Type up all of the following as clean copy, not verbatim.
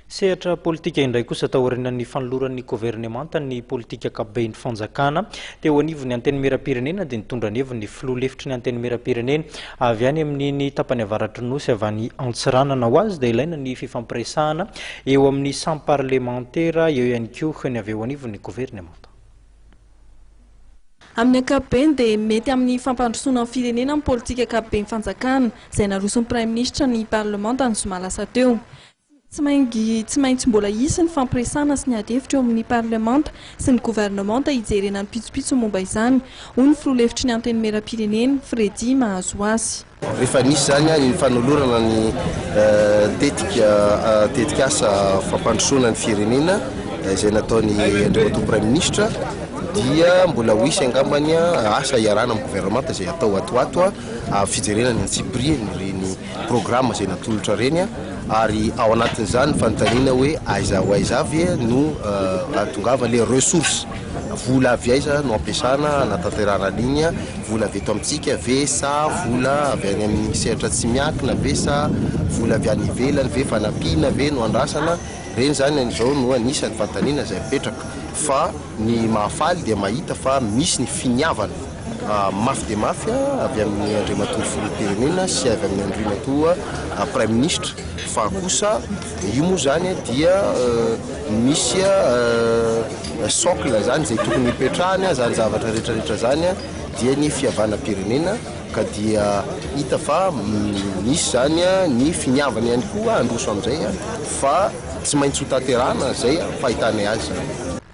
Sehatra politika indray kosa taorina ny fanoloran'ny gouvernemanta ny politika akapobehin'ny fanjakana teo anivon'ny anteny merapirenena dia nitondra ny heviny filoha lefitry ny anteny merapirenena avy any amin'ny tapany avaratry nosy avy any Antsiranana ho azy dia ilaina ny fifampiresahana eo amin'ny samp parlementaire eo ihany koa ny avy eo anivon'ny gouvernemanta. Amin'ny ankapobeny dia mety amin'ny fampandrosoana ny firenena amin'ny politika akapobehin'ny fanjakana izay naroson'ny Prime Ministre ny parlemanta ny zoma lasa teo. Tsy maintsy mbola hisy ny fampiresahana sy ny adefitra eo amin'ny parlemanta sy ny gouvernemanta hijerena ny pitsopitso momba izany, hoy ny filoha lefitry ny anteny merapirenena Fredy Mahazoasy. Rehefa nisy zany ny fanolorana ny tetikasa fampandrosoana ny firenena izay nataony andriamatoa Prime Ministre dia mbola ho hisy angambany asa iarana amin'ny gouvernemanta izay atao atoato fijerena ny antsipiriny reny programma izay natolotra reny ary ao anatin'izany fanontaniana hoe aiza ho aiza avy no atongava le ressources vola avy aiza no ampiasana anatanterana an'igny, vola avy eto amintsika ve sa vola avy any amin'ny sehatra tsy miankina ve sa vola avy any ivelany ve fanampiana ve no andrasana, reny zany an'izao no anisan'ny fanontaniana izay mipetraka fa ny mahafaly dia mahita fa misy ny finiavana mafy dia mafy avy amin'ny andriamatoa filoham-pirenena sy avy amin'ny andriamatoa Prime Ministre fa kosa io moa zany dia misy socle zany izay tokony hipetrahany zany zavatra rehetrarehetra zany dia ny fihavanam-pirenena ka dia hita fa misy zany ny finiavana ihany koa androso amin'izay fa tsy maintsy ho tanterahana izay fahitana azy.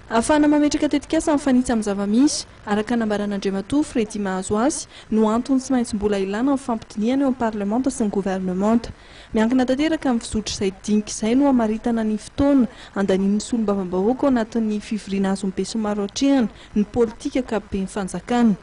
Ahafahana mametraka tetikasa amin'ny fanitsy amin'ny zava-misy araka nambaran'andriamatoa Fredy Mahazoasy no antony tsy maintsy mbola ilana amin'ny fampidiniana eo amin'ny parlemanta sy ny gouvernemanta. Miankina tanteraka amin'ny fizotry izay dinika izay no hamaritana ny fotoana andanian'ny solombavam-bahoaka ao anatin'ny fivoriana azon'ny be sy maro hatrehana ny politika akapobehin'ny fanjakana.